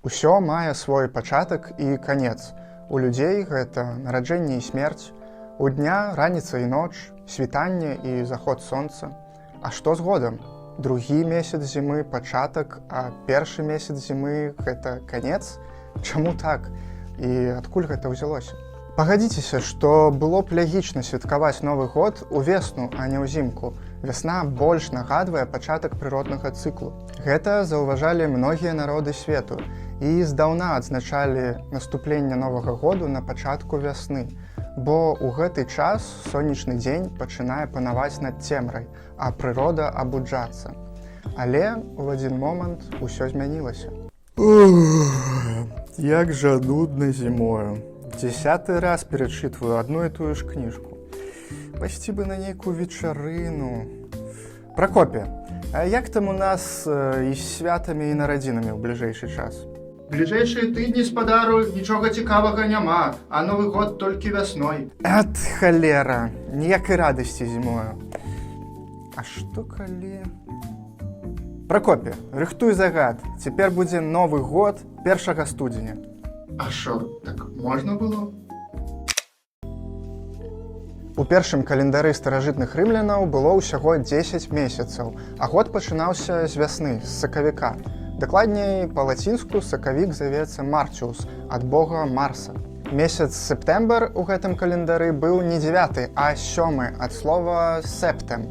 Усё мае свой пачатак і канец. У людзей гэта нараджэнне і смерць, у дня раніца і ноч, світанне і заход сонца. А што з годам? Другі месяц зімы пачатак, а першы месяц зімы гэта канец? Чаму так? І адкуль гэта ўзялося? Пагадзіцеся, што было б лягічна святкаваць Новы год у весну, а не ўзімку. Вясна больш нагадвае пачатак прыроднага цыклу. Гэта заўважалі многія народы свету і здаўна адзначалі наступленне Новага году на пачатку вясны, бо ў гэты час сонечны дзень пачынае панаваць над цемрай, а прырода абуджацца. Але ў адзін момант усё змянілася. Як жа нудна зімою. 10-ы раз перачытваю адну і тую ж кніжку. Пайсці бы на нейкую вечарыну. Пракопе, а як там у нас і з святамі і нарадзінамі ў бліжэйшы час? Бліжэйшыя тыдні, спадару, нічога цікавага няма, а Новы год толькі вясной. Ат, халера, ніякай радасці зімою. А што калі... Пракопе, рыхтуй загад. Цяпер будзе Новы год 1 студзеня. А што, так можна было? У першым календары старажытных рымлянаў было ўсяго 10 месяцаў, а год пачынаўся з вясны, з сакавіка. Дакладней, па-лацінску сакавік завецца Марціус, ад бога Марса. Месяц септэмбр у гэтым календары быў не 9, а 7 ад слова септем.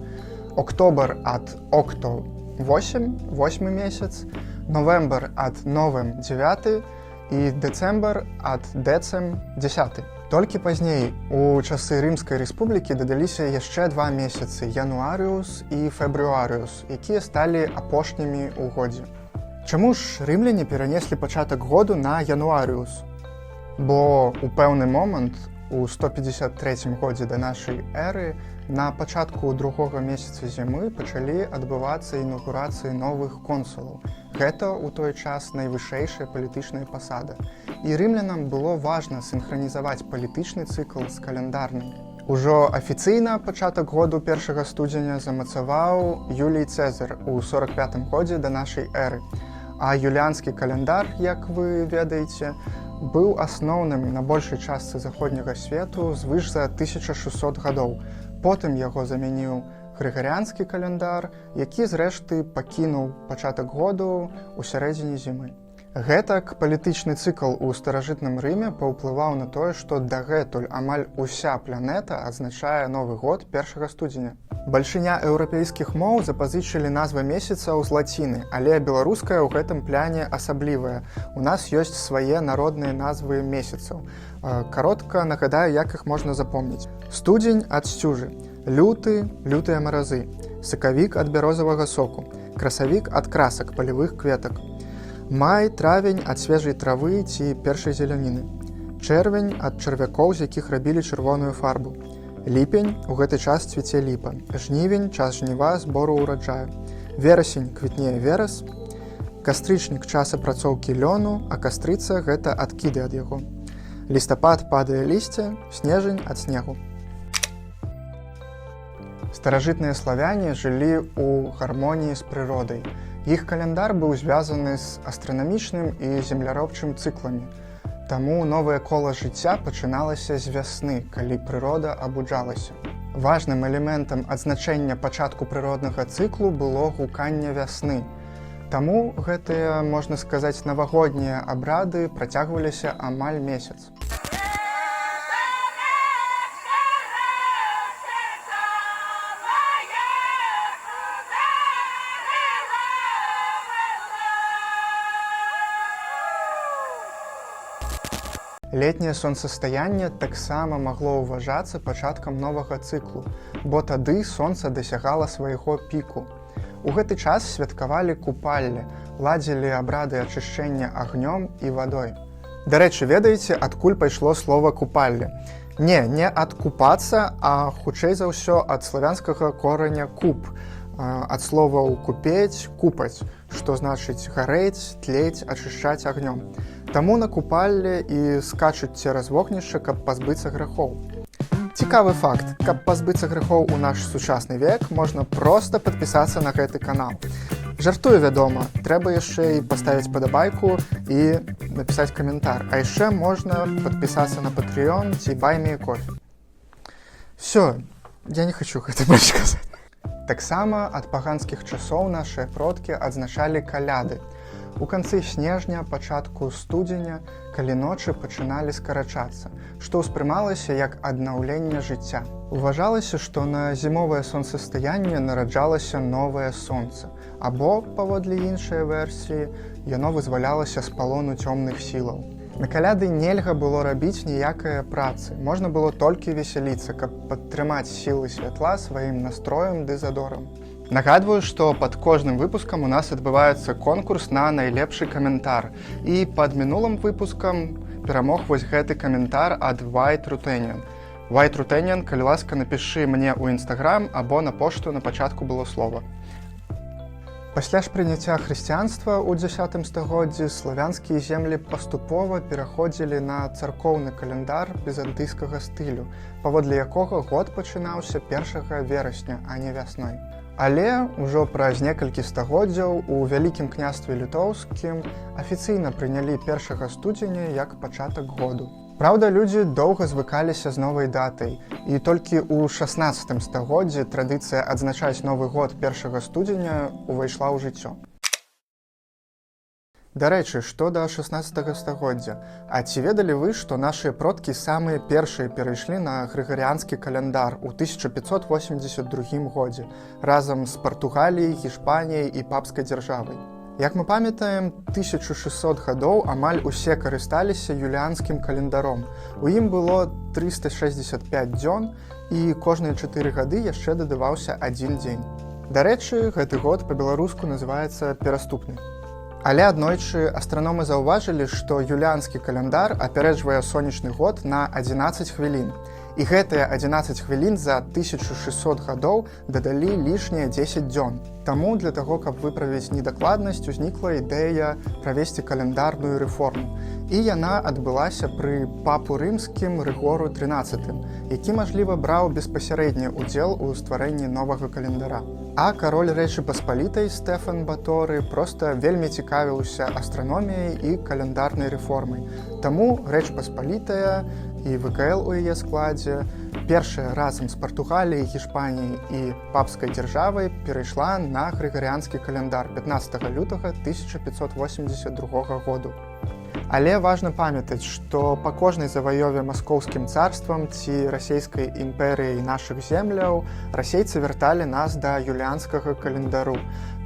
Октобр ад окто 8 месяц, новембр ад новем 9 і дэцэмбр ад дэцэм 10. Толькі пазней, у часы Рымскай рэспублікі дадаліся яшчэ 2 месяцы януарыус і фебруарыус, якія сталі апошнімі ў годзе. Чаму ж рымляне перанеслі пачатак году на януарыус? Бо ў пэўны момант, у 153 годзе да нашай эры, на пачатку другога месяца зімы пачалі адбывацца інаўгурацыі новых консулаў. Гэта ў той час найвышэйшая палітычная пасада. І рымлянам было важна сінхранізаваць палітычны цыкл з каляндарным. Ужо афіцыйна пачатак году 1 студзеня замацаваў Юлій Цэзар у 45 годзе да нашай эры. А юліанскі каляндар, як вы ведаеце, быў асноўным на большай частцы заходняга свету звыш за 1600 гадоў. Потым яго замяніў грыгарыанскі каляндар, які зрэшты пакінуў пачатак году ў сярэдзіне зімы. Гэтак палітычны цыкл у старажытным Рыме паўплываў на тое, што дагэтуль амаль уся планета адзначае Новы год 1 студзеня. Бальшыня еўрапейскіх моў запазычылі назвы месяцаў з лаціны, але беларуская ў гэтым пляне асаблівая. У нас ёсць свае народныя назвы месяцаў. Каротка нагадаю, як іх можна запомніць. Студзень ад сцюжы, люты – лютыя маразы, сакавік ад бярозавага соку, красавік ад красак палявых кветак, май, травень ад свежай травы ці першай зеляніны, чэрвень ад чарвякоў, з якіх рабілі чырвоную фарбу, ліпень – у гэты час цвіце ліпа, жнівень – час жніва, збору ўраджаю, верасень – квітнее верас, кастрычнік – час апрацоўкі лёну, а кастрыца – гэта адкіды ад яго, лістапад – падае лісце, снежань – ад снегу. Старажытныя славяне жылі ў гармоніі з прыродай. Іх каляндар быў звязаны з астранамічным і земляробчым цыкламі. Таму новае кола жыцця пачыналася з вясны, калі прырода абуджалася. Важным элементам адзначэння пачатку прыроднага цыклу было гуканне вясны. Таму гэтыя, можна сказаць, навагоднія абрады працягваліся амаль месяц. Летняе сонцастаянне таксама магло ўважацца пачаткам новага цыклу, бо тады сонца дасягала свайго піку. У гэты час святкавалі купаллі, ладзілі абрады ачышчэння агнём і вадой. Дарэчы, ведаеце, адкуль пайшло слова купаллі? Не ад купацца, а хутчэй за ўсё ад славянскага кораня куп, ад словаў купець, купаць, што значыць гарэць, тлець, ачышчаць агнём. Таму на купалле і скачуць цераз вогнішча, каб пазбыцца грэхоў. Цікавы факт, каб пазбыцца грэхоў у наш сучасны век, можна проста падпісацца на гэты канал. Жартую, вядома, трэба яшчэ і паставіць падабайку і напісаць каментар. А яшчэ можна падпісацца на Patreon ці Buy Me a Coffee. Всё, я не хочу гэта больш казаць. Таксама ад паганскіх часоў нашыя продкі адзначалі каляды. У канцы снежня, пачатку студзеня, калі ночы пачыналі скарачацца, што ўспрымалася як аднаўленне жыцця. Уважалася, што на зімовае сонцастаянне нараджалася новае сонца, або, паводле іншай версіі, яно вызвалялася з палону цёмных сілаў. На каляды нельга было рабіць ніякае працы, можна было толькі весяліцца, каб падтрымаць сілы святла сваім настроем ды задорам. Нагадваю, што пад кожным выпускам у нас адбываецца конкурс на найлепшы каментар. І пад мінулым выпускам перамог вось гэты каментар ад White Ruthenian. White Ruthenian, калі ласка, напішы мне ў Instagram або на пошту на пачатку было слова. Пасля ж прыняцця хрысціянства ў X стагоддзі славянскія землі паступова пераходзілі на царкоўны календар візантыйскага стылю, паводле якога год пачынаўся 1 верасня, а не вясной. Але ўжо праз некалькі стагоддзяў у Вялікім княстве літоўскім афіцыйна прынялі 1 студзеня як пачатак году. Праўда, людзі доўга звыкаліся з новай датай, і толькі ў 16 стагоддзі традыцыя адзначаць Новы год 1 студзеня увайшла ў жыццё. Дарэчы, што да 16 стагоддзя. А ці ведалі вы, што нашыя продкі самыя першыя перайшлі на грыгарыанскі календар у 1582 годзе, разам з Партугаліяй, Гішпаніяй і папскай дзяржавай. Як мы памятаем, 1600 гадоў амаль усе карысталіся юліанскім календаром. У ім было 365 дзён, і кожныя 4 гады яшчэ дадаваўся адзін дзень. Дарэчы, гэты год па-беларуску называецца пераступны. Але аднойчы астраномы заўважылі, што юліанскі календар апярэджвае сонечны год на 11 хвілін. І гэтыя 11 хвілін за 1600 гадоў дадалі лішнія 10 дзён. Таму для таго, каб выправіць недакладнасць, узнікла ідэя правесці календарную рэформу. І яна адбылася пры папу рымскім Рыгору XIII, які, мажліва, браў беспасярэдні ўдзел у стварэнні новага календара. А кароль Рэчы Паспалітай Стэфан Баторы проста вельмі цікавіўся астраноміяй і календарнай рэформай. Таму Рэч Паспалітая і ВКЛ у яе складзе першая разам з Партугаліяй, Гішпаніяй і папскай дзяржавай перайшла на грыгарыанскі календар 15 лютага 1582 году. Але важна памятаць, што па кожнай заваёве маскоўскім царствам ці расійскай імперыяй нашых земляў расейцы вярталі нас да юліанскага календару.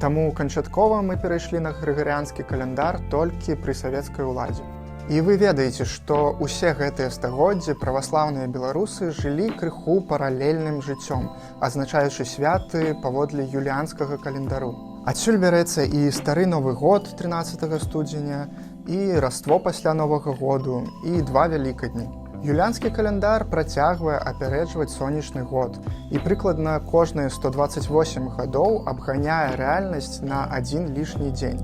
Таму канчаткова мы перайшлі на грыгарыанскі календар толькі пры савецкай уладзе. І вы ведаеце, што ўсе гэтыя стагоддзі праваслаўныя беларусы жылі крыху паралельным жыццём, адзначаючы святы паводле юліанскага календару. Адсюль бярэцца і стары Новы год 13 студзеня, і Раство пасля Новага году, і 2 вялікадні. Юліанскі календар працягвае апярэджваць сонечны год, і прыкладна кожныя 128 гадоў абганяе рэальнасць на адзін лішні дзень.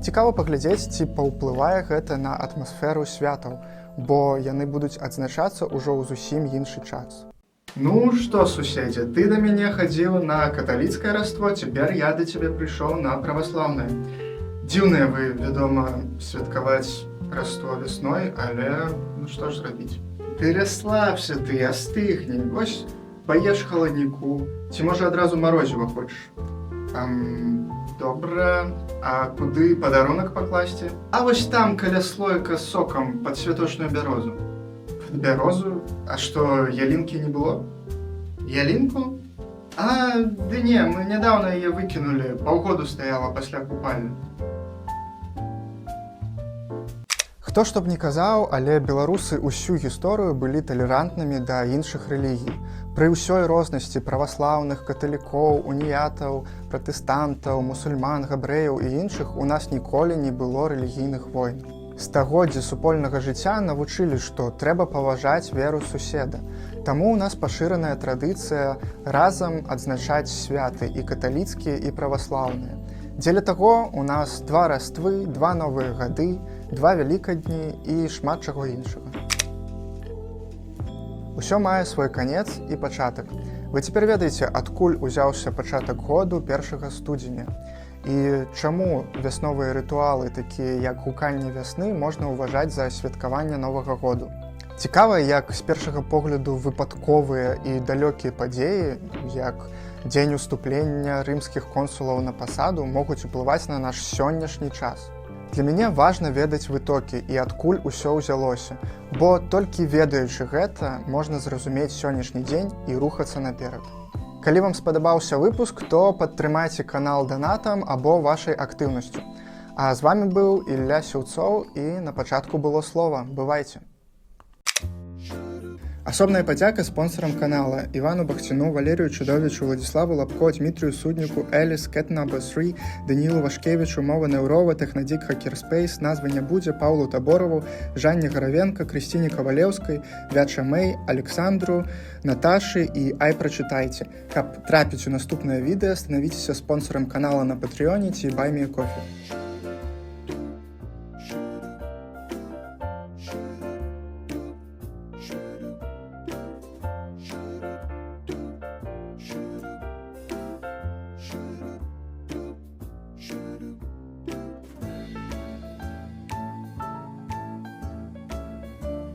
Цікава паглядзець, ці паўплывае гэта на атмасферу святаў, бо яны будуць адзначацца ўжо ў зусім іншы час. Ну што, суседзе, ты да мяне хадзіў на каталіцкае Раство, цяпер я да цябе прыйшоў на праваслаўнае. Дзіўнае вы, вядома, святкаваць Раство вясной, але ну што ж зрабіць? Ты расслабся, ты астыгні, вось паеш халадніку, ці можа адразу марозіва хочаш? Добра, а куды падарунак пакласці? А вось там каля слоіка з сокам пад святочную бярозу. Пад бярозу? А што, ялінкі не было? Ялінку? Ды не, мы нядаўна яе выкінулі, паўгоду стаяла пасля купальні. Хто што б не казаў, але беларусы ўсю гісторыю былі талерантнымі да іншых рэлігій. Пры ўсёй рознасці праваслаўных, каталікоў, уніятаў, пратэстантаў, мусульман, габрэяў і іншых у нас ніколі не было рэлігійных войн. Стагоддзі супольнага жыцця навучылі, што трэба паважаць веру суседа. Таму ў нас пашыраная традыцыя разам адзначаць святы і каталіцкія, і праваслаўныя. Дзеля таго у нас 2 раствы, 2 новыя гады, 2 вялікадні і шмат чаго іншага. Усё мае свой канец і пачатак. Вы цяпер ведаеце, адкуль узяўся пачатак году 1 студзеня. І чаму вясновыя рытуалы, такія як гуканне вясны, можна ўважаць за святкаванне Новага году. Цікава, як з першага погляду выпадковыя і далёкія падзеі, як дзень уступлення рымскіх консулаў на пасаду, могуць уплываць на наш сённяшні час. Для мяне важна ведаць вытокі і адкуль усё ўзялося, бо толькі ведаючы гэта, можна зразумець сённяшні дзень і рухацца наперад. Калі вам спадабаўся выпуск, то падтрымайце канал донатам або вашай актыўнасцю. А з вами быў Ілля Сіўцоў, і на пачатку было слова. Бывайце! Асобная падзяка спонсорам канала Івану Бахціну, Валерію Чудовічу, Владиславу Лапко, Дмітрію Судніку, Еліс, Cat No. 3, Данілу Вашкевічу, Мова Неўрова, Технодік, Хакерспейс, Назви не будзе, Паўлу Таборову, Жанне Гаравенко, Крысціне Кавалеўскай, Вяча Мэй, Александру, Наташы і Ай прачытайце. Каб трапіць у наступнае відэа, станавіцеся спонсорам канала на Патрыёне ці Buy Me a Coffee.